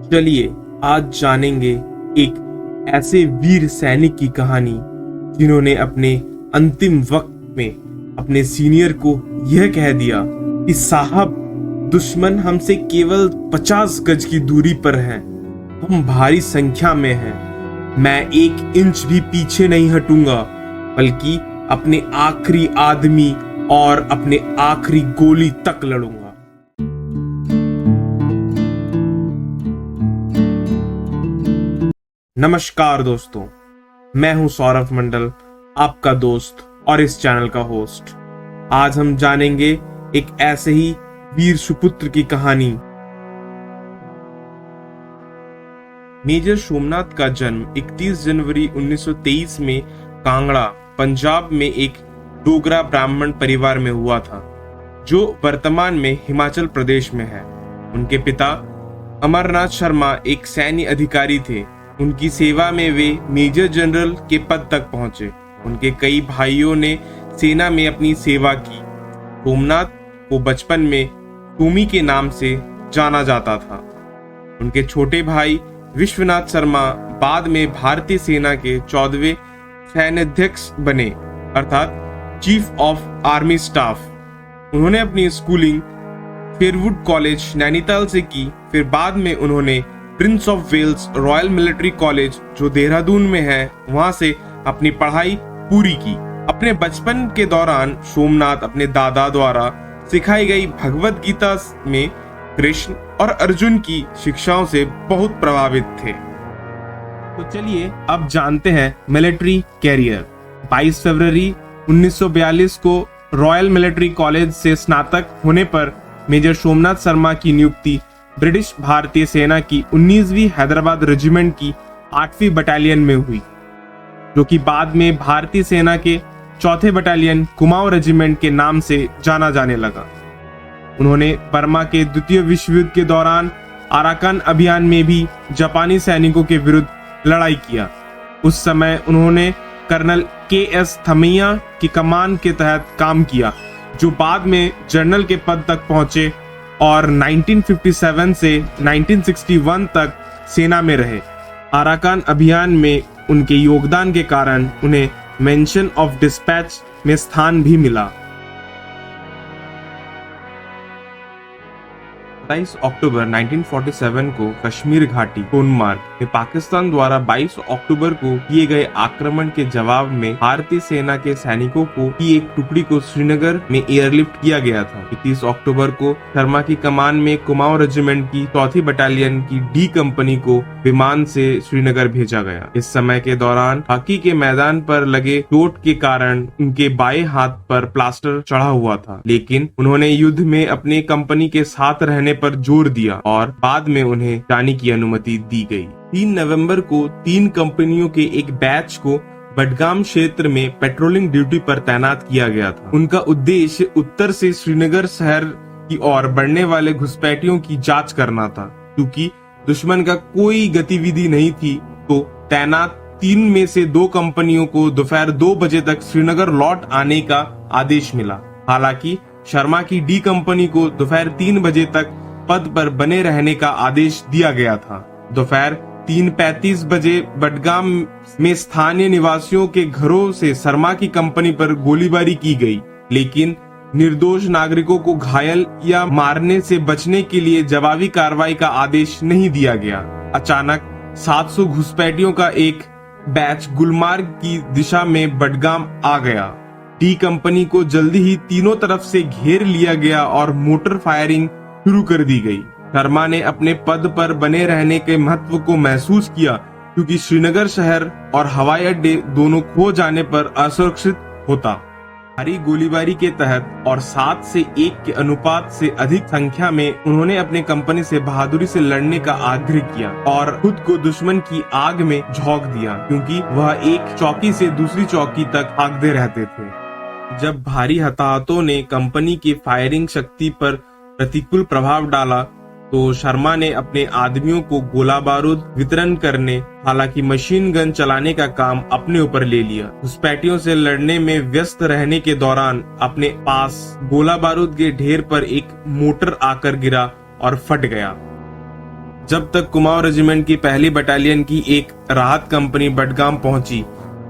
चलिए आज जानेंगे एक ऐसे वीर सैनिक की कहानी जिन्होंने अपने अंतिम वक्त में अपने सीनियर को यह कह दिया कि साहब, दुश्मन हमसे केवल 50 गज की दूरी पर है, हम भारी संख्या में हैं, मैं 1 इंच भी पीछे नहीं हटूंगा, बल्कि अपने आखिरी आदमी और अपने आखिरी गोली तक लड़ूंगा। नमस्कार दोस्तों, मैं हूं सौरभ मंडल, आपका दोस्त और इस चैनल का होस्ट। आज हम जानेंगे एक ऐसे ही वीर सुपुत्र की कहानी। मेजर सोमनाथ का जन्म 31 जनवरी 1923 में कांगड़ा, पंजाब में एक डोगरा ब्राह्मण परिवार में हुआ था, जो वर्तमान में हिमाचल प्रदेश में है। उनके पिता अमरनाथ शर्मा एक सैन्य अधिकारी थे। उनकी सेवा में वे मेजर जनरल के पद तक पहुंचे। उनके कई भाइयों ने सेना में अपनी सेवा की। सोमनाथ को बचपन में टोमी के नाम से जाना जाता था। उनके छोटे भाई विश्वनाथ शर्मा बाद में भारतीय सेना के 14वें सैन्याध्यक्ष बने, अर्थात चीफ ऑफ आर्मी स्टाफ। उन्होंने अपनी स्कूलिंग फेयरवुड कॉलेज नैनीताल से की। फिर बाद में उन्होंने prince of Wales royal military college, जो देहरादून में है, वहां से अपनी पढ़ाई पूरी की। अपने बचपन के दौरान सोमनाथ अपने दादा द्वारा सिखाई गई भगवत गीता में कृष्ण और अर्जुन की शिक्षाओं से बहुत प्रभावित थे। तो चलिए अब जानते हैं मिलिट्री कैरियर। 22 फरवरी 1942 को रॉयल मिलिट्री कॉलेज से स्नातक होने पर मेजर सोमनाथ शर्मा की नियुक्ति ब्रिटिश भारतीय सेना की 19वीं हैदराबाद रेजिमेंट की 8वीं बटालियन में हुई, जो कि बाद में भारतीय सेना के 4थे बटालियन कुमाऊं रेजिमेंट के नाम से जाना जाने लगा। उन्होंने बर्मा के द्वितीय विश्व युद्ध के दौरान अराकान अभियान में भी जापानी सैनिकों के विरुद्ध लड़ाई किया। उस समय उन्होंने कर्नल के.एस. थमैया की कमान के तहत काम किया, जो बाद में जनरल के पद तक पहुंचे और 1957 से 1961 तक सेना में रहे। अराकान अभियान में उनके योगदान के कारण उन्हें मेंशन ऑफ डिस्पैच में स्थान भी मिला। 27 अक्टूबर 1947 को कश्मीर घाटी सोनमार्ग में पाकिस्तान द्वारा 22 अक्टूबर को किए गए आक्रमण के जवाब में भारतीय सेना के सैनिकों की एक टुकड़ी को श्रीनगर में एयरलिफ्ट किया गया था। 31 अक्टूबर को शर्मा की कमान में कुमाऊं रेजिमेंट की 4थी बटालियन की डी कंपनी को विमान से श्रीनगर भेजा गया। इस समय के दौरान हॉकी के मैदान पर लगे चोट के कारण उनके बाएं हाथ पर प्लास्टर चढ़ा हुआ था, लेकिन उन्होंने युद्ध में अपने कंपनी के साथ रहने पर जोर दिया और बाद में उन्हें जाने की अनुमति दी गई। 3 नवंबर को 3 कंपनियों के एक बैच को बडगाम क्षेत्र में पेट्रोलिंग ड्यूटी पर तैनात किया गया था। उनका उद्देश्य उत्तर से श्रीनगर शहर की ओर बढ़ने वाले घुसपैठियों की जांच करना था। क्योंकि दुश्मन का कोई गतिविधि नहीं थी, तो तैनात 3 में से 2 कंपनियों को दोपहर 2 बजे तक श्रीनगर लौट आने का आदेश मिला। हालांकि शर्मा की डी कंपनी को दोपहर 3 बजे तक पद पर बने रहने का आदेश दिया गया था। दोपहर 3:35 बजे बडगाम में स्थानीय निवासियों के घरों से शर्मा की कंपनी पर गोलीबारी की गई, लेकिन निर्दोष नागरिकों को घायल या मारने से बचने के लिए जवाबी कार्रवाई का आदेश नहीं दिया गया। अचानक 700 घुसपैठियों का एक बैच गुलमार्ग की दिशा में बडगाम आ गया। डी कंपनी को जल्दी ही तीनों तरफ से घेर लिया गया और मोटर फायरिंग शुरू कर दी गई। शर्मा ने अपने पद पर बने रहने के महत्व को महसूस किया, क्योंकि श्रीनगर शहर और हवाई अड्डे दोनों खो जाने पर असुरक्षित होता। भारी गोलीबारी के तहत और 7 से 1 के अनुपात से अधिक संख्या में उन्होंने अपने कंपनी से बहादुरी से लड़ने का आग्रह किया और खुद को दुश्मन की आग में झोंक दिया, क्योंकि वह एक चौकी से दूसरी चौकी तक भागते रहते थे। जब भारी हताहतों ने कंपनी की फायरिंग शक्ति पर प्रतिकूल प्रभाव डाला, तो शर्मा ने अपने आदमियों को गोला बारूद वितरण करने, हालांकि मशीन गन चलाने का काम अपने ऊपर ले लिया। घुसपैठियों से लड़ने में व्यस्त रहने के दौरान अपने पास गोला बारूद के ढेर पर एक मोटर आकर गिरा और फट गया। जब तक कुमाऊं रेजिमेंट की पहली बटालियन की एक राहत कंपनी बडगाम पहुंची,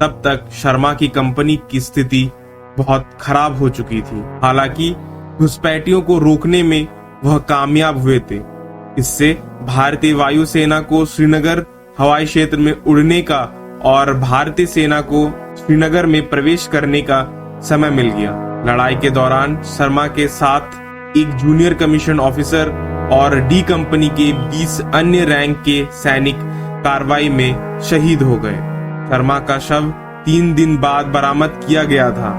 तब तक शर्मा की कंपनी की स्थिति बहुत खराब हो चुकी थी। हालांकि घुसपैठियों को रोकने में वह कामयाब हुए थे। इससे भारतीय वायुसेना को श्रीनगर हवाई क्षेत्र में उड़ने का और भारतीय सेना को श्रीनगर में प्रवेश करने का समय मिल गया। लड़ाई के दौरान शर्मा के साथ एक जूनियर कमीशन ऑफिसर और डी कंपनी के 20 अन्य रैंक के सैनिक कार्रवाई में शहीद हो गए। शर्मा का शव 3 दिन बाद बरामद किया गया था,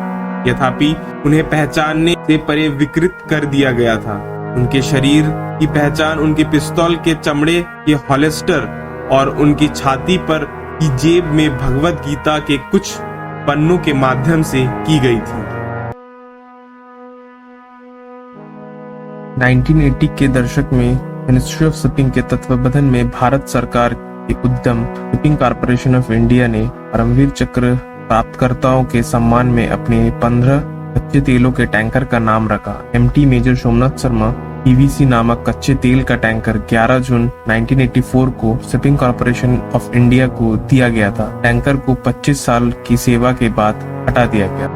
यद्यपि उन्हें पहचानने से परे विकृत कर दिया गया था। उनके शरीर की पहचान उनके पिस्तौल के चमड़े के हॉलेस्टर और उनकी छाती पर की जेब में भगवत गीता के कुछ पन्नों के माध्यम से की गई थी। 1980 के दशक में मिनिस्ट्री ऑफ शिपिंग के तत्वावधान में भारत सरकार के उद्यम शिपिंग कॉर्पोरेशन ऑफ इंडिया ने परमवीर चक्र प्राप्तकर्ताओं के सम्मान में अपने 15 कच्चे तेलों के टैंकर का नाम रखा। MT major Somnath Sharma PVC नामक कच्चे तेल का टैंकर 11 जून 1984 को शिपिंग कॉर्पोरेशन ऑफ इंडिया को दिया गया था। टैंकर को 25 साल की सेवा के बाद हटा दिया गया।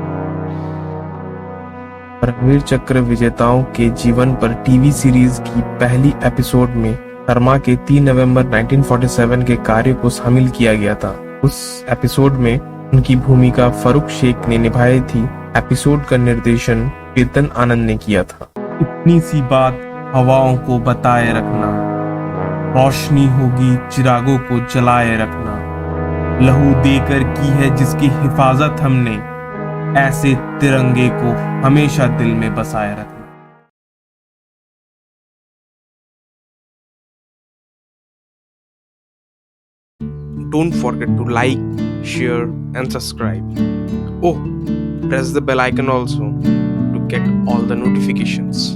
परमवीर चक्र विजेताओं के जीवन पर टीवी सीरीज की पहली एपिसोड में शर्मा के 3 नवंबर 1947 के कार्य को शामिल किया गया था। उस एपिसोड में उनकी भूमिका फरूक शेख ने निभाई थी। एपिसोड का निर्देशन कीर्तन आनंद ने किया था। इतनी सी बात हवाओं को बताए रखना, रोशनी होगी चिरागों को जलाए रखना, लहू देकर की है जिसकी हिफाजत हमने, ऐसे तिरंगे को हमेशा दिल में बसाए रखना। Don't forget to like, share and subscribe. Oh, press the bell icon also to get all the notifications.